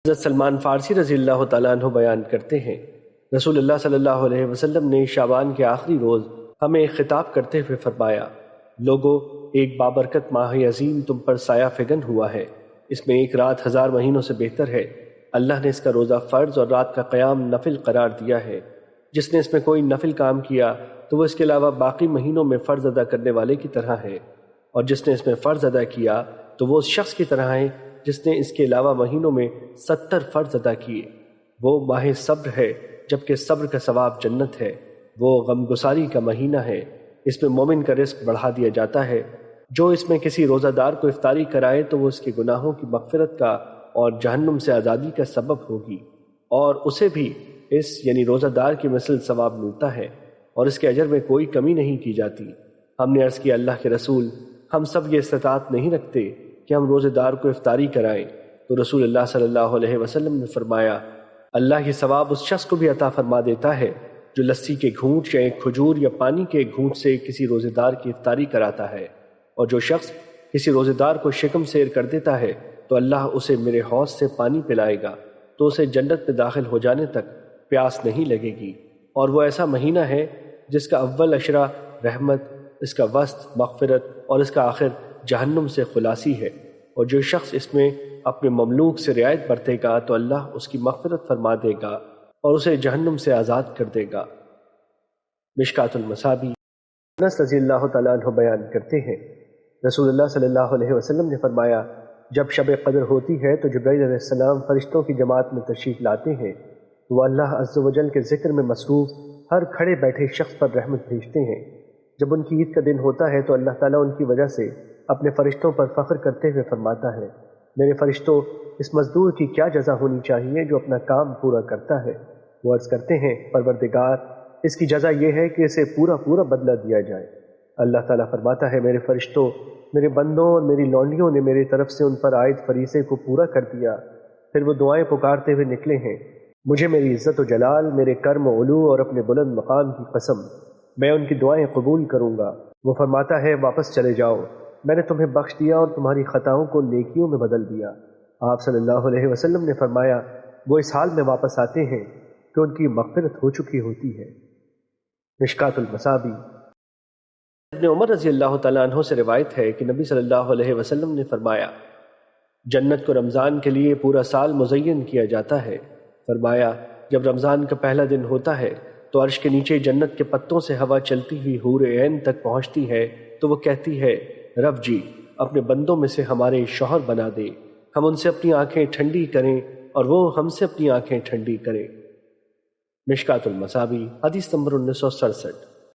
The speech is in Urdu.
حضرت سلمان فارسی رضی اللہ تعالیٰ عنہ بیان کرتے ہیں، رسول اللہ صلی اللہ علیہ وسلم نے شعبان کے آخری روز ہمیں خطاب کرتے ہوئے فرمایا، لوگو، ایک بابرکت ماہ عظیم تم پر سایہ فگن ہوا ہے، اس میں ایک رات 1000 مہینوں سے بہتر ہے۔ اللہ نے اس کا روزہ فرض اور رات کا قیام نفل قرار دیا ہے۔ جس نے اس میں کوئی نفل کام کیا تو وہ اس کے علاوہ باقی مہینوں میں فرض ادا کرنے والے کی طرح ہے، اور جس نے اس میں فرض ادا کیا تو وہ اس شخص کی طرح ہے جس نے اس کے علاوہ مہینوں میں 70 فرض ادا کیے۔ وہ ماہ صبر ہے، جبکہ صبر کا ثواب جنت ہے۔ وہ غمگساری کا مہینہ ہے، اس میں مومن کا رزق بڑھا دیا جاتا ہے۔ جو اس میں کسی روزہ دار کو افطاری کرائے تو وہ اس کے گناہوں کی مغفرت کا اور جہنم سے آزادی کا سبب ہوگی، اور اسے بھی اس یعنی روزہ دار کی مثل ثواب ملتا ہے، اور اس کے اجر میں کوئی کمی نہیں کی جاتی۔ ہم نے عرض کیا، اللہ کے رسول، ہم سب یہ استطاعت نہیں رکھتے کہ ہم روزہ دار کو افطاری کرائیں، تو رسول اللہ صلی اللہ علیہ وسلم نے فرمایا، اللہ یہ ثواب اس شخص کو بھی عطا فرما دیتا ہے جو لسی کے گھونٹ یا ایک کھجور یا پانی کے گھونٹ سے کسی روزہ دار کی افطاری کراتا ہے، اور جو شخص کسی روزہ دار کو شکم سیر کر دیتا ہے تو اللہ اسے میرے حوض سے پانی پلائے گا، تو اسے جنت میں داخل ہو جانے تک پیاس نہیں لگے گی۔ اور وہ ایسا مہینہ ہے جس کا اول عشرہ رحمت، اس کا وسط مغفرت اور اس کا آخر جہنم سے خلاصی ہے، اور جو شخص اس میں اپنے مملوک سے رعایت برتے گا تو اللہ اس کی مغفرت فرما دے گا اور اسے جہنم سے آزاد کر دے گا۔ مشکات المصابیح۔ انس رضی اللہ تعالیٰ عنہ بیان کرتے ہیں، رسول اللہ صلی اللہ علیہ وسلم نے فرمایا، جب شب قدر ہوتی ہے تو جبرائیل علیہ السلام فرشتوں کی جماعت میں تشریف لاتے ہیں، تو وہ اللہ عز و جل کے ذکر میں مصروف ہر کھڑے بیٹھے شخص پر رحمت بھیجتے ہیں۔ جب ان کی عید کا دن ہوتا ہے تو اللہ تعالیٰ ان کی وجہ سے اپنے فرشتوں پر فخر کرتے ہوئے فرماتا ہے، میرے فرشتوں، اس مزدور کی کیا جزا ہونی چاہیے جو اپنا کام پورا کرتا ہے؟ وہ عرض کرتے ہیں، پروردگار، اس کی جزا یہ ہے کہ اسے پورا بدلہ دیا جائے۔ اللہ تعالیٰ فرماتا ہے، میرے فرشتوں، میرے بندوں اور میری لونڈیوں نے میری طرف سے ان پر عائد فریضے کو پورا کر دیا۔ پھر وہ دعائیں پکارتے ہوئے نکلے ہیں، مجھے میری عزت و جلال، میرے کرم و علو اور اپنے بلند مقام کی قسم، میں ان کی دعائیں قبول کروں گا۔ وہ فرماتا ہے، واپس چلے جاؤ، میں نے تمہیں بخش دیا اور تمہاری خطاؤں کو نیکیوں میں بدل دیا۔ آپ صلی اللہ علیہ وسلم نے فرمایا، وہ اس حال میں واپس آتے ہیں کہ ان کی مغفرت ہو چکی ہوتی ہے۔ مشکات المصابیح۔ ابن عمر رضی اللہ تعالیٰ عنہ سے روایت ہے کہ نبی صلی اللہ علیہ وسلم نے فرمایا، جنت کو رمضان کے لیے پورا سال مزین کیا جاتا ہے۔ فرمایا، جب رمضان کا پہلا دن ہوتا ہے تو عرش کے نیچے جنت کے پتوں سے ہوا چلتی ہوئی حور عین تک پہنچتی ہے، تو وہ کہتی ہے، رب جی، اپنے بندوں میں سے ہمارے شوہر بنا دے، ہم ان سے اپنی آنکھیں ٹھنڈی کریں اور وہ ہم سے اپنی آنکھیں ٹھنڈی کریں۔ مشکات المصابیح، حدیث نمبر 1967۔